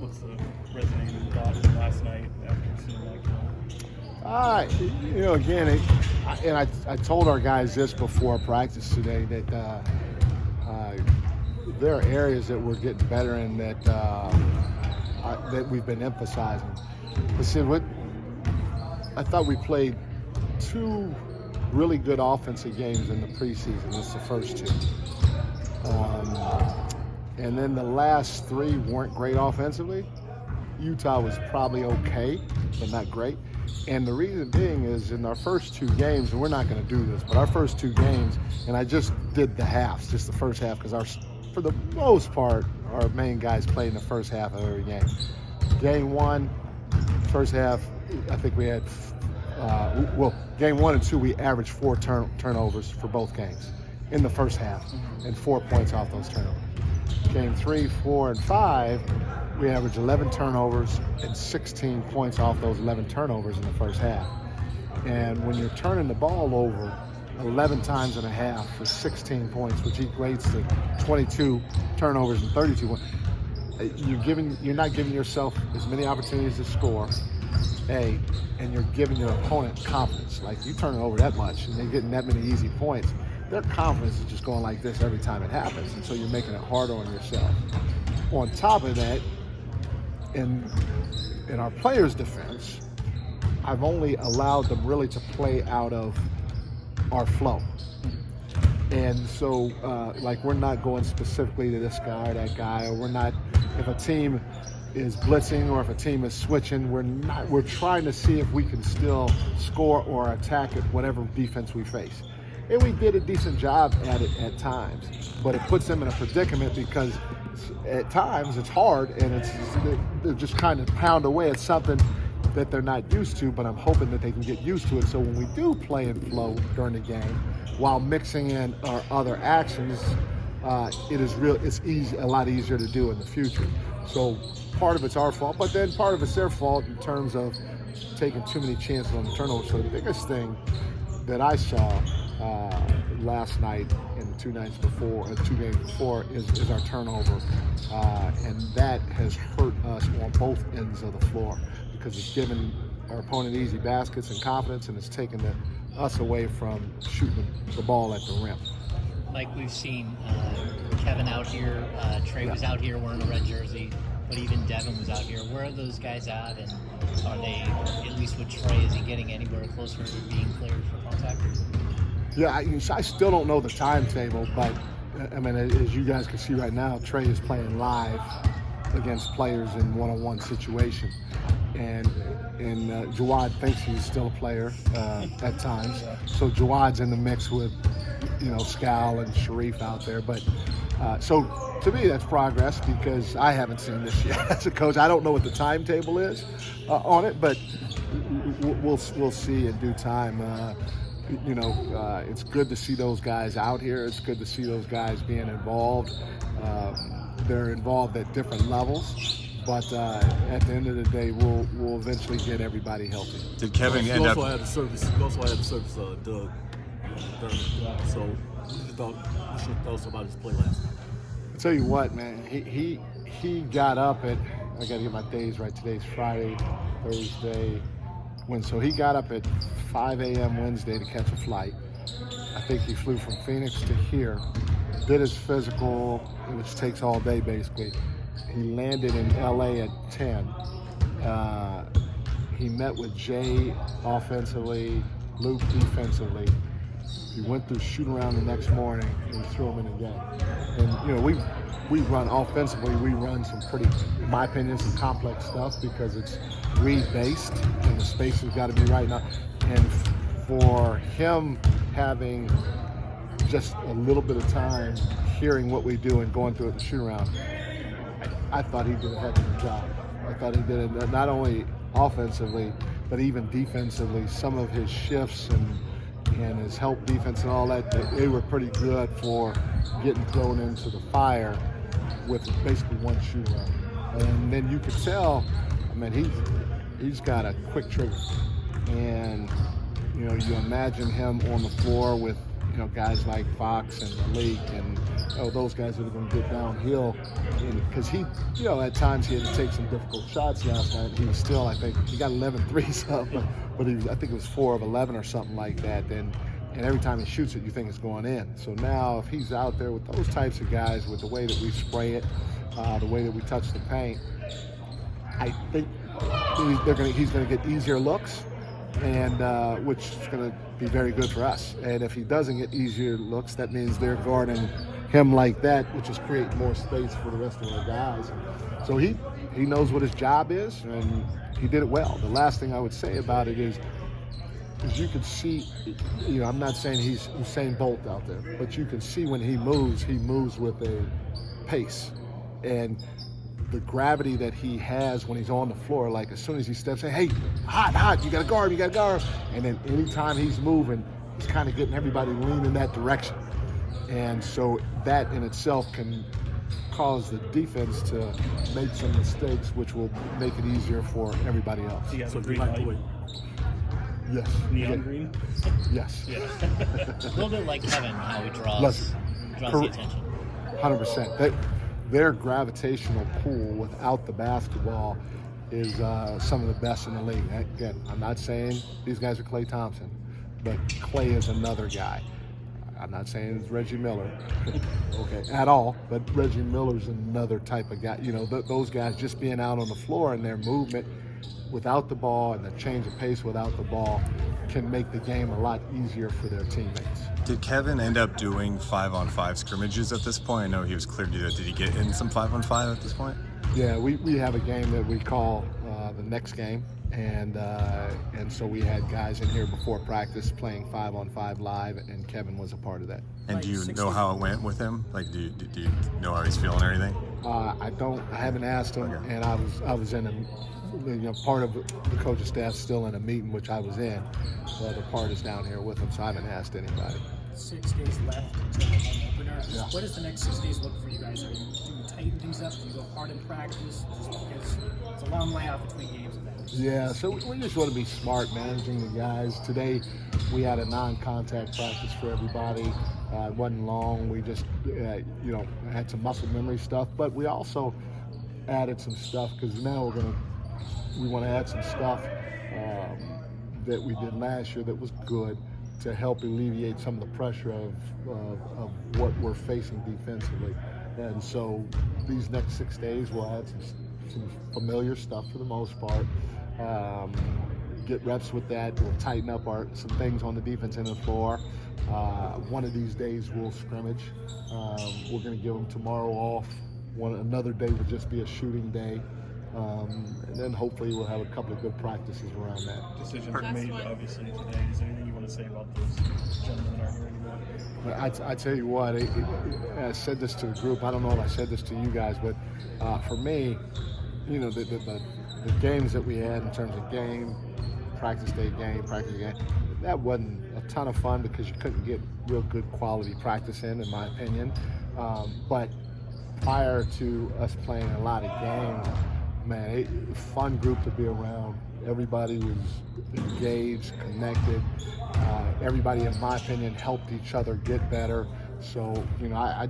What's the resonating thought from last night after seeing that game? Again, I told our guys this before practice today that there are areas that we're getting better in that we've been emphasizing. But see, I thought we played 2 really good offensive games in the preseason. That's the first 2. And then the last 3 weren't great offensively. Utah was probably okay, but not great. And the reason being is in our first 2 games, and we're not going to do this, but our first 2 games, and I just did the halves, just the first half, because for the most part, our main guys played in the first half of every game. Game 1, first half, I think we had, game 1 and 2, we averaged 4 turnovers for both games in the first half, and 4 points off those turnovers. Game 3, 4, and 5, we averaged 11 turnovers and 16 points off those 11 turnovers in the first half. And when you're turning the ball over 11 times and a half for 16 points, which equates to 22 turnovers and 32 points, you're not giving yourself as many opportunities to score, and you're giving your opponent confidence. Like, you turn it over that much and they're getting that many easy points, their confidence is just going like this every time it happens, and so you're making it harder on yourself. On top of that, in our players' defense, I've only allowed them really to play out of our flow. And so, we're not going specifically to this guy or that guy, or we're not, if a team is blitzing or if a team is switching, we're trying to see if we can still score or attack at whatever defense we face. And we did a decent job at it at times, but it puts them in a predicament because at times it's hard, and they're just kind of pound away at something that they're not used to, but I'm hoping that they can get used to it. So when we do play in flow during the game, while mixing in our other actions, it's a lot easier to do in the future. So part of it's our fault, but then part of it's their fault in terms of taking too many chances on the turnover. So the biggest thing that I saw last night and the 2 nights before, 2 games before, is our turnover, and that has hurt us on both ends of the floor because it's given our opponent easy baskets and confidence, and it's taken us away from shooting the ball at the rim. Like we've seen Kevin out here, Trey was out here wearing a red jersey, but even Devin was out here. Where are those guys at, and are they, at least with Trey, is he getting anywhere closer to being cleared for contact? Yeah, I still don't know the timetable, but I mean, as you guys can see right now, Trey is playing live against players in one-on-one situation, and Jawad thinks he's still a player at times. So Jawad's in the mix with, Scal and Sharif out there, but so to me that's progress because I haven't seen this yet as a coach. I don't know what the timetable is on it, but we'll see in due time. It's good to see those guys out here. It's good to see those guys being involved. They're involved at different levels, but at the end of the day, we'll eventually get everybody healthy. Did Kevin end up? You also had the service Doug. So, what your thoughts about his play last night? I'll tell you what, man. He got up at. I got to get my days right. Today's Friday, Thursday. So he got up at 5 a.m. Wednesday to catch a flight. I think he flew from Phoenix to here, did his physical, which takes all day basically. He landed in LA at 10. He met with Jay offensively, Luke defensively. He went through shoot around the next morning and we threw him in the game. And we run offensively, we run some pretty, in my opinion, some complex stuff because it's read-based and the space has got to be right now. And for him having just a little bit of time hearing what we do and going through it in the shoot-around, I thought he did a heck of a job. I thought he did it not only offensively, but even defensively. Some of his shifts and his help defense and all that, they were pretty good for getting thrown into the fire with basically one shoot-around. And then you could tell, I mean, he's got a quick trigger. And, you imagine him on the floor with, guys like Fox and Malik and those guys that are going to get downhill. Because he, at times he had to take some difficult shots last night. He was still, I think, he got 11 threes up, but he was, I think it was 4 of 11 or something like that. And every time he shoots it, you think it's going in. So now if he's out there with those types of guys, with the way that we spray it, the way that we touch the paint, I think he's going to get easier looks, and which is going to be very good for us. And if he doesn't get easier looks, that means they're guarding him like that, which is creating more space for the rest of our guys. So he knows what his job is, and he did it well. The last thing I would say about it is you can see, I'm not saying he's Usain Bolt out there, but you can see when he moves with a pace. And the gravity that he has when he's on the floor, like as soon as he steps in, hey, hot, you gotta guard. And then anytime he's moving, he's kind of getting everybody leaning that direction. And so that in itself can cause the defense to make some mistakes, which will make it easier for everybody else. You guys So agree, you like the right? way Yes. Neon green? Yes. Yeah. A little bit like Kevin, how he draws the attention. 100%. Their gravitational pull without the basketball is some of the best in the league. Again, I'm not saying these guys are Klay Thompson, but Klay is another guy. I'm not saying it's Reggie Miller, okay, at all, but Reggie Miller's another type of guy. Those guys just being out on the floor and their movement without the ball and the change of pace without the ball can make the game a lot easier for their teammates. Did Kevin end up doing 5-on-5 scrimmages at this point? I know he was clear to do that. Did he get in some 5-on-5 at this point? Yeah, we have a game that we call the next game, and so we had guys in here before practice playing 5-on-5 live, and Kevin was a part of that. And do you know how it went with him? Like, do you know how he's feeling or anything? I haven't asked him, Okay. and I was in part of the coach's staff still in a meeting, which I was in. The other part is down here with him, so I haven't asked anybody. 6 days left to the home opener. Yeah. What does the next 6 days look for you guys? Do you tighten things up? Do you go hard in practice? Just because it's a long layoff between games and that. Yeah, so we just want to be smart managing the guys. Today we had a non-contact practice for everybody. It wasn't long. We just, had some muscle memory stuff, but we also added some stuff because now we want to add some stuff that we did last year that was good to help alleviate some of the pressure of what we're facing defensively. And so these next 6 days we'll add some familiar stuff for the most part. Get reps with that. We'll tighten up some things on the defense end of the floor. One of these days we'll scrimmage. We're going to give them tomorrow off. Another day will just be a shooting day. And then hopefully we'll have a couple of good practices around that. Decisions were made, obviously, today. Is there anything you want to say about those gentlemen that are here anymore? I tell you what, I said this to the group. I don't know if I said this to you guys, but for me, the games that we had in terms of practice day game, that wasn't a ton of fun because you couldn't get real good quality practice in my opinion. But prior to us playing a lot of games, man, fun group to be around. Everybody was engaged, connected. Everybody, in my opinion, helped each other get better. So, I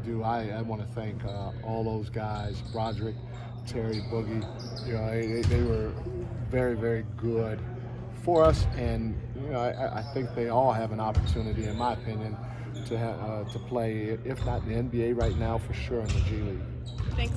want to thank all those guys, Broderick, Terry, Boogie. They were very, very good for us, and I think they all have an opportunity, in my opinion, to play, if not in the NBA right now, for sure in the G League. Thanks.